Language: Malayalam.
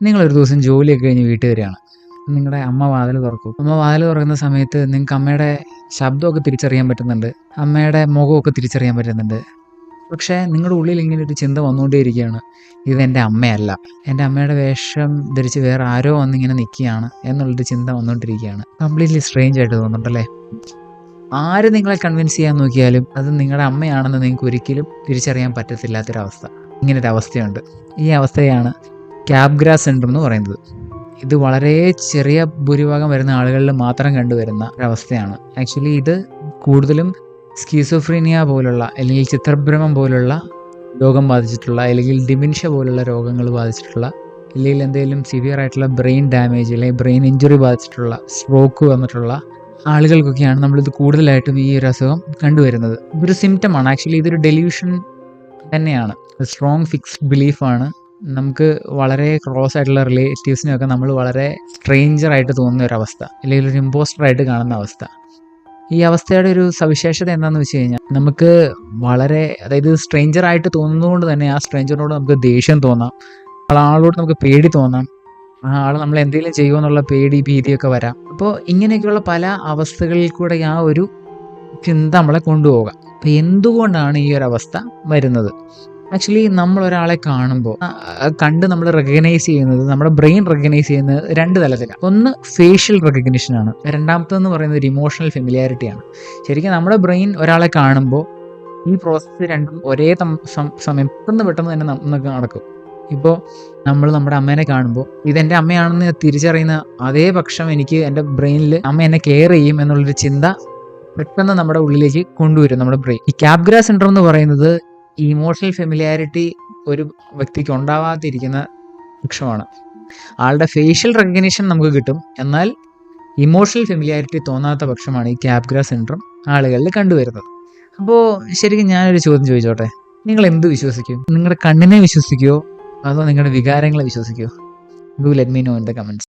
നിങ്ങളൊരു ദിവസം ജോലിയൊക്കെ കഴിഞ്ഞ് വീട്ടിൽ വരികയാണ്. നിങ്ങളുടെ അമ്മ വാതിൽ തുറക്കും. അമ്മ വാതിൽ തുറക്കുന്ന സമയത്ത് നിങ്ങൾക്ക് അമ്മയുടെ ശബ്ദമൊക്കെ തിരിച്ചറിയാൻ പറ്റുന്നുണ്ട്. അമ്മയുടെ മുഖമൊക്കെ തിരിച്ചറിയാൻ പറ്റുന്നുണ്ട്. പക്ഷേ നിങ്ങളുടെ ഉള്ളിൽ ഇങ്ങനെ ഒരു ചിന്ത വന്നുകൊണ്ടേയിരിക്കുകയാണ്. ഇതെൻ്റെ അമ്മയല്ല. എൻ്റെ അമ്മയുടെ വേഷം ധരിച്ച് വേറെ ആരോ വന്നിങ്ങനെ നിൽക്കുകയാണ് എന്നുള്ളൊരു ചിന്ത വന്നുകൊണ്ടിരിക്കുകയാണ്. കംപ്ലീറ്റ്ലി സ്ട്രേഞ്ച് ആയിട്ട് തോന്നുന്നുണ്ടല്ലേ? ആര് നിങ്ങളെ കൺവിൻസ് ചെയ്യാൻ നോക്കിയാലും അത് നിങ്ങളുടെ അമ്മയാണെന്ന് നിങ്ങൾക്ക് ഒരിക്കലും തിരിച്ചറിയാൻ പറ്റത്തില്ലാത്തൊരവസ്ഥ. ഇങ്ങനൊരവസ്ഥയുണ്ട്. ഈ അവസ്ഥയാണ് ക്യാബ്ഗ്രാസ് സിൻഡ്രോം എന്ന് പറയുന്നത്. ഇത് വളരെ ചെറിയ ഭൂരിഭാഗം വരുന്ന ആളുകളിൽ മാത്രം കണ്ടുവരുന്ന ഒരവസ്ഥയാണ്. ആക്ച്വലി ഇത് കൂടുതലും സ്കീസോഫ്രീനിയ പോലുള്ള അല്ലെങ്കിൽ ചിത്രഭ്രമം പോലുള്ള രോഗം ബാധിച്ചിട്ടുള്ള അല്ലെങ്കിൽ ഡിമെൻഷ്യ പോലുള്ള രോഗങ്ങൾ ബാധിച്ചിട്ടുള്ള അല്ലെങ്കിൽ എന്തെങ്കിലും സിവിയർ ആയിട്ടുള്ള ബ്രെയിൻ ഡാമേജ് അല്ലെങ്കിൽ ബ്രെയിൻ ഇഞ്ചുറി ബാധിച്ചിട്ടുള്ള സ്ട്രോക്ക് വന്നിട്ടുള്ള ആളുകൾക്കൊക്കെയാണ് നമ്മളിത് കൂടുതലായിട്ടും ഈ ഒരു അസുഖം കണ്ടുവരുന്നത്. ഇതൊരു സിംറ്റമാണ്. ആക്ച്വലി ഇതൊരു ഡെല്യൂഷൻ തന്നെയാണ്. സ്ട്രോങ് ഫിക്സ്ഡ് ബിലീഫാണ്. നമുക്ക് വളരെ ക്ലോസ് ആയിട്ടുള്ള റിലേറ്റീവ്സിനെയൊക്കെ നമ്മൾ വളരെ സ്ട്രേഞ്ചറായിട്ട് തോന്നുന്ന ഒരവസ്ഥ അല്ലെങ്കിൽ ഒരു ഇമ്പോസ്റ്ററായിട്ട് കാണുന്ന അവസ്ഥ. ഈ അവസ്ഥയുടെ ഒരു സവിശേഷത എന്താണെന്ന് വെച്ച് കഴിഞ്ഞാൽ നമുക്ക് വളരെ അതായത് സ്ട്രേഞ്ചറായിട്ട് തോന്നുന്നതുകൊണ്ട് തന്നെ ആ സ്ട്രേഞ്ചറിനോട് നമുക്ക് ദേഷ്യം തോന്നാം, ആളോട് നമുക്ക് പേടി തോന്നാം, ആ ആൾ നമ്മൾ എന്തെങ്കിലും ചെയ്യുമോ എന്നുള്ള ഭീതിയൊക്കെ വരാം. അപ്പോൾ ഇങ്ങനെയൊക്കെയുള്ള പല അവസ്ഥകളിൽ കൂടെ ആ ഒരു ചിന്ത നമ്മളെ കൊണ്ടുപോകാം. അപ്പോൾ എന്തുകൊണ്ടാണ് ഈ ഒരു അവസ്ഥ വരുന്നത്? ആക്ച്വലി നമ്മൾ ഒരാളെ കാണുമ്പോൾ കണ്ട് നമ്മൾ റെക്കഗ്നൈസ് ചെയ്യുന്നത്, നമ്മുടെ ബ്രെയിൻ റെക്കഗ്നൈസ് ചെയ്യുന്നത് രണ്ട് തലത്തിലാണ്. ഒന്ന് ഫേഷ്യൽ റെക്കഗ്നിഷനാണ്, രണ്ടാമത്തെന്ന് പറയുന്നത് ഒരു ഇമോഷണൽ ഫെമിലിയാരിറ്റിയാണ്. ശരിക്കും നമ്മുടെ ബ്രെയിൻ ഒരാളെ കാണുമ്പോൾ ഈ പ്രോസസ്സ് രണ്ടും ഒരേ സമയം പെട്ടെന്ന് തന്നെ നമുക്ക് നടക്കും. ഇപ്പോൾ നമ്മൾ നമ്മുടെ അമ്മേനെ കാണുമ്പോൾ ഇതെൻ്റെ അമ്മയാണെന്ന് തിരിച്ചറിയുന്ന അതേ പക്ഷം എനിക്ക് എൻ്റെ ബ്രെയിനിൽ അമ്മ എന്നെ കെയർ ചെയ്യും എന്നുള്ളൊരു ചിന്ത പെട്ടെന്ന് നമ്മുടെ ഉള്ളിലേക്ക് കൊണ്ടുവരും നമ്മുടെ ബ്രെയിൻ. ഈ ക്യാബ്ഗ്രാസ് സിൻഡ്രോം എന്ന് പറയുന്നത് ഇമോഷണൽ ഫെമിലിയാരിറ്റി ഒരു വ്യക്തിക്ക് ഉണ്ടാവാതിരിക്കുന്ന പക്ഷമാണ്. ആളുടെ ഫേഷ്യൽ റെക്കഗ്നിഷൻ നമുക്ക് കിട്ടും, എന്നാൽ ഇമോഷണൽ ഫെമിലിയാരിറ്റി തോന്നാത്ത പക്ഷമാണ് ഈ ക്യാബ്ഗ്രാസ് സിൻഡ്രോം ആളുകളിൽ കണ്ടുവരുന്നത്. അപ്പോൾ ശരിക്കും ഞാനൊരു ചോദ്യം ചോദിച്ചോട്ടെ, നിങ്ങൾ എന്ത് വിശ്വസിക്കും? നിങ്ങളുടെ കണ്ണിനെ വിശ്വസിക്കുമോ അതോ നിങ്ങളുടെ വികാരങ്ങളെ വിശ്വസിക്കുമോ? Do let me know in the comments.